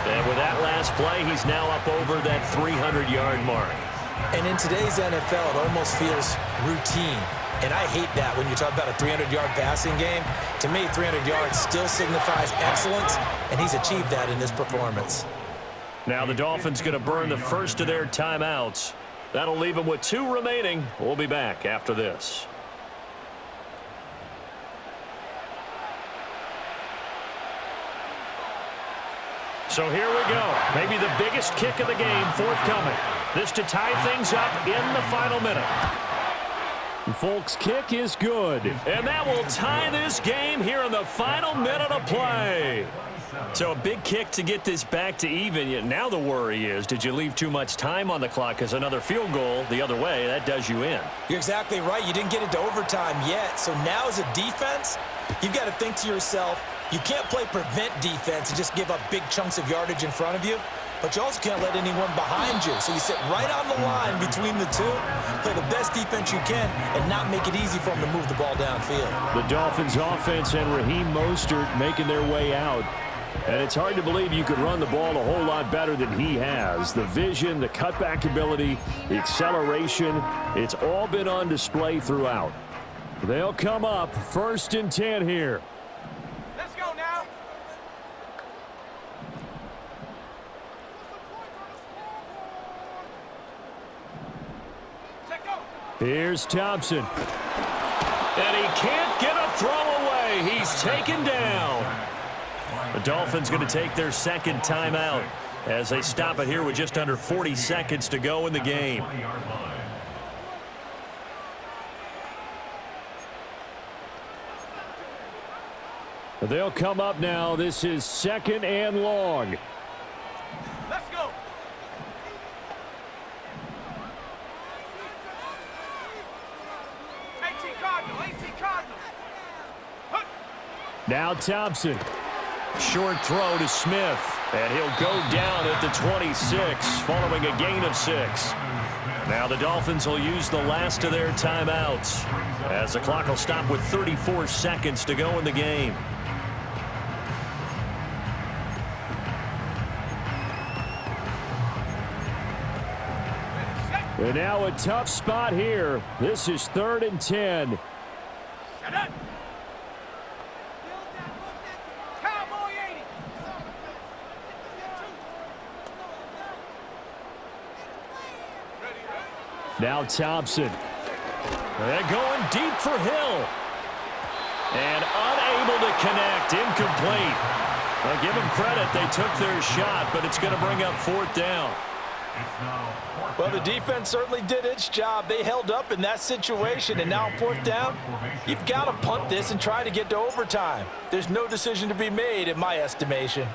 And with that last play, he's now up over that 300-yard mark. And in today's NFL, it almost feels routine. And I hate that when you talk about a 300-yard passing game. To me, 300 yards still signifies excellence, and he's achieved that in this performance. Now the Dolphins going to burn the first of their timeouts. That'll leave them with 2 remaining. We'll be back after this. So here we go. Maybe the biggest kick of the game forthcoming. This to tie things up in the final minute. Folks, kick is good. And that will tie this game here in the final minute of play. So a big kick to get this back to even. Now the worry is, did you leave too much time on the clock? Because another field goal the other way, that does you in. You're exactly right. You didn't get it to overtime yet. So now as a defense, you've got to think to yourself, you can't play prevent defense and just give up big chunks of yardage in front of you. But you also can't let anyone behind you. So you sit right on the line between the two, play the best defense you can, and not make it easy for them to move the ball downfield. The Dolphins offense and Raheem Mostert making their way out. And it's hard to believe you could run the ball a whole lot better than he has. The vision, the cutback ability, the acceleration, it's all been on display throughout. They'll come up 1st and 10 here. Let's go now. Check go. Here's Thompson. And he can't get a throw away. He's taken down. The Dolphins going to take their 2nd timeout as they stop it here with just under 40 seconds to go in the game. They'll come up now. This is 2nd and long. Let's go. Now Thompson. Short throw to Smith. And he'll go down at the 26 following a gain of 6. Now the Dolphins will use the last of their timeouts as the clock will stop with 34 seconds to go in the game. And now a tough spot here. This is 3rd and 10. Now Thompson. And going deep for Hill. And unable to connect. Incomplete. Well, give them credit. They took their shot, but it's going to bring up 4th down. Well, the defense certainly did its job. They held up in that situation, and now on 4th down, you've got to punt this and try to get to overtime. There's no decision to be made in my estimation.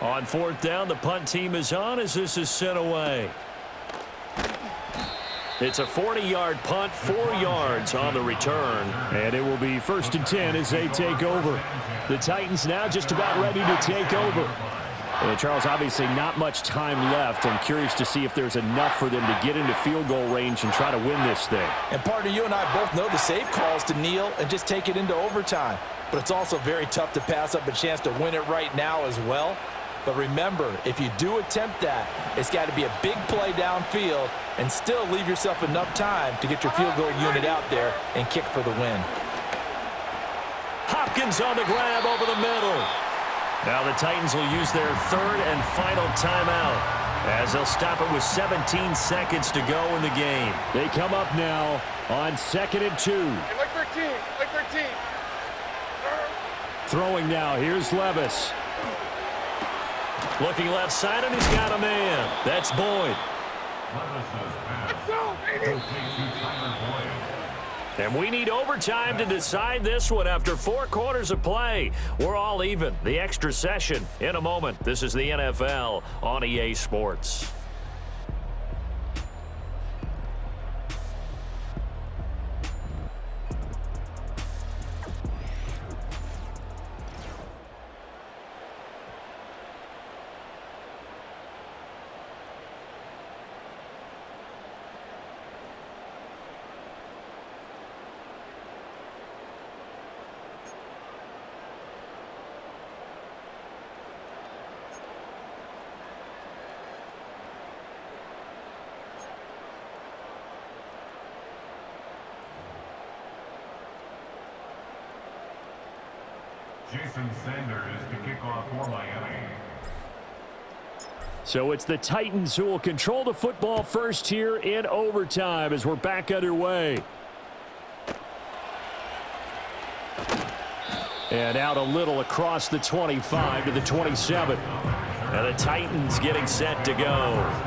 On 4th down, the punt team is on as this is sent away. It's a 40-yard punt, 4 yards on the return. And it will be 1st and 10 as they take over. The Titans now just about ready to take over. And Charles, obviously not much time left. I'm curious to see if there's enough for them to get into field goal range and try to win this thing. And partner, you and I both know the safe calls to kneel and just take it into overtime. But it's also very tough to pass up a chance to win it right now as well. But remember, if you do attempt that, it's got to be a big play downfield and still leave yourself enough time to get your field goal unit out there and kick for the win. Hopkins on the grab over the middle. Now the Titans will use their 3rd and final timeout as they'll stop it with 17 seconds to go in the game. They come up now on 2nd and 2. Hey, like 13, like 13. Throwing now, here's Levis. Looking left side, and he's got a man. That's Boyd. Let's go, baby. And we need overtime to decide this one after 4 quarters of play. We're all even. The extra session in a moment. This is the NFL on EA Sports. Jason Sanders to kick off for Miami. So it's the Titans who will control the football first here in overtime as we're back underway. And out a little across the 25 to the 27. And the Titans getting set to go.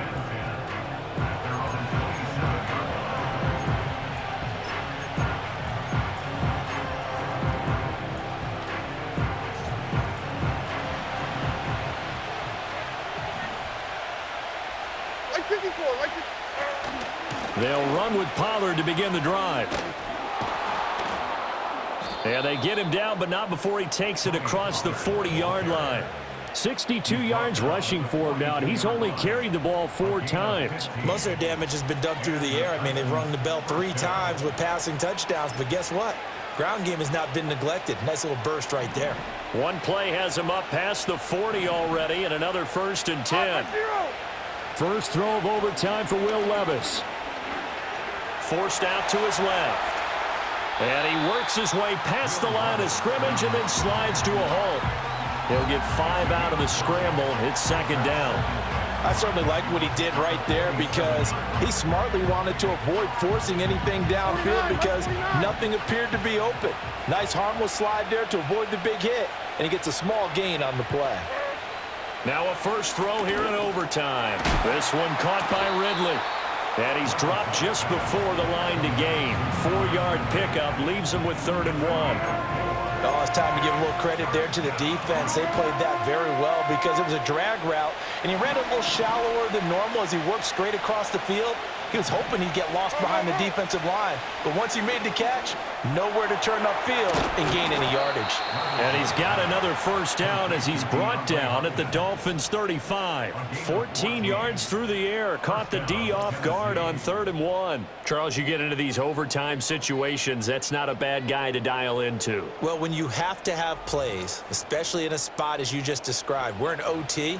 They'll run with Pollard to begin the drive. And they get him down, but not before he takes it across the 40-yard line. 62 yards rushing for him now, and he's only carried the ball 4 times. Most of their damage has been done through the air. I mean, they've rung the bell 3 times with passing touchdowns, but guess what? Ground game has not been neglected. Nice little burst right there. One play has him up past the 40 already, and another 1st and 10. First throw of overtime for Will Levis. Forced out to his left. And he works his way past the line of scrimmage and then slides to a halt. He'll get 5 out of the scramble. It's 2nd down. I certainly like what he did right there because he smartly wanted to avoid forcing anything downfield because nothing appeared to be open. Nice harmless slide there to avoid the big hit, and he gets a small gain on the play. Now a first throw here in overtime. This one caught by Ridley. And he's dropped just before the line to gain. 4-yard pickup leaves him with 3rd and 1. Oh, it's time to give a little credit there to the defense. They played that very well because it was a drag route, and he ran it a little shallower than normal as he worked straight across the field. He was hoping he'd get lost behind the defensive line, but once he made the catch, nowhere to turn upfield and gain any yardage. And he's got another 1st down as he's brought down at the Dolphins' 35. 14 yards through the air, caught the D off guard on 3rd and 1. Charles, you get into these overtime situations, that's not a bad guy to dial into. Well, when you have to have plays, especially in a spot as you just described, we're in OT,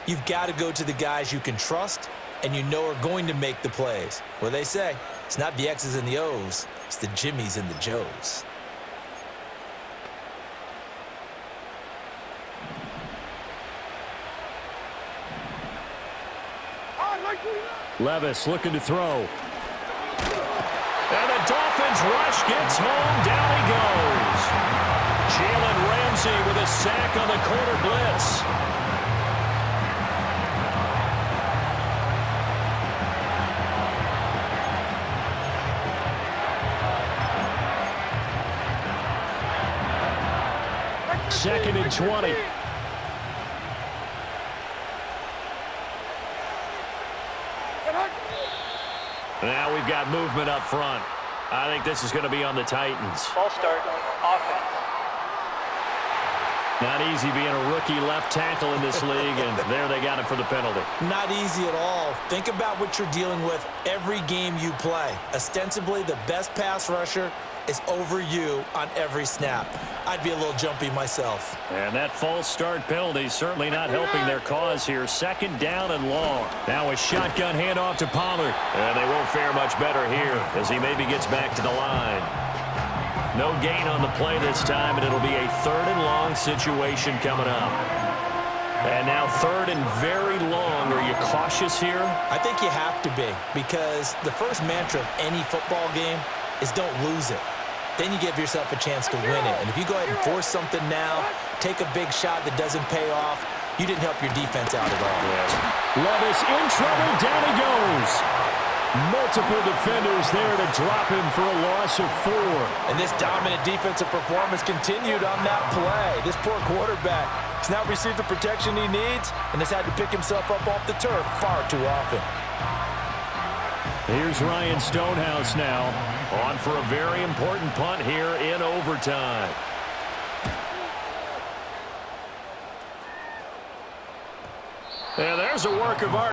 you've got to go to the guys you can trust and you know are going to make the plays. Well, they say it's not the X's and the O's, it's the Jimmies and the Joes. Levis looking to throw. And the Dolphins rush gets home. Down he goes. Jalen Ramsey with a sack on the corner blitz. Second and 20. Now we've got movement up front. I think this is going to be on the Titans. False start, offense. Not easy being a rookie left tackle in this league, and there they got it for the penalty. Not easy at all. Think about what you're dealing with every game you play. Ostensibly, the best pass rusher is over you on every snap. I'd be a little jumpy myself. And that false start penalty certainly not helping their cause here. 2nd down and long. Now a shotgun handoff to Pollard. And they won't fare much better here as he maybe gets back to the line. No gain on the play this time, and it'll be a 3rd and long situation coming up. And now 3rd and very long. Are you cautious here? I think you have to be, because the first mantra of any football game is don't lose it. Then you give yourself a chance to win it. And if you go ahead and force something now, take a big shot that doesn't pay off, you didn't help your defense out at all. Yes. Levis in trouble. Down he goes. Multiple defenders there to drop him for a loss of 4. And this dominant defensive performance continued on that play. This poor quarterback has now received the protection he needs and has had to pick himself up off the turf far too often. Here's Ryan Stonehouse now, on for a very important punt here in overtime. And there's a work of art.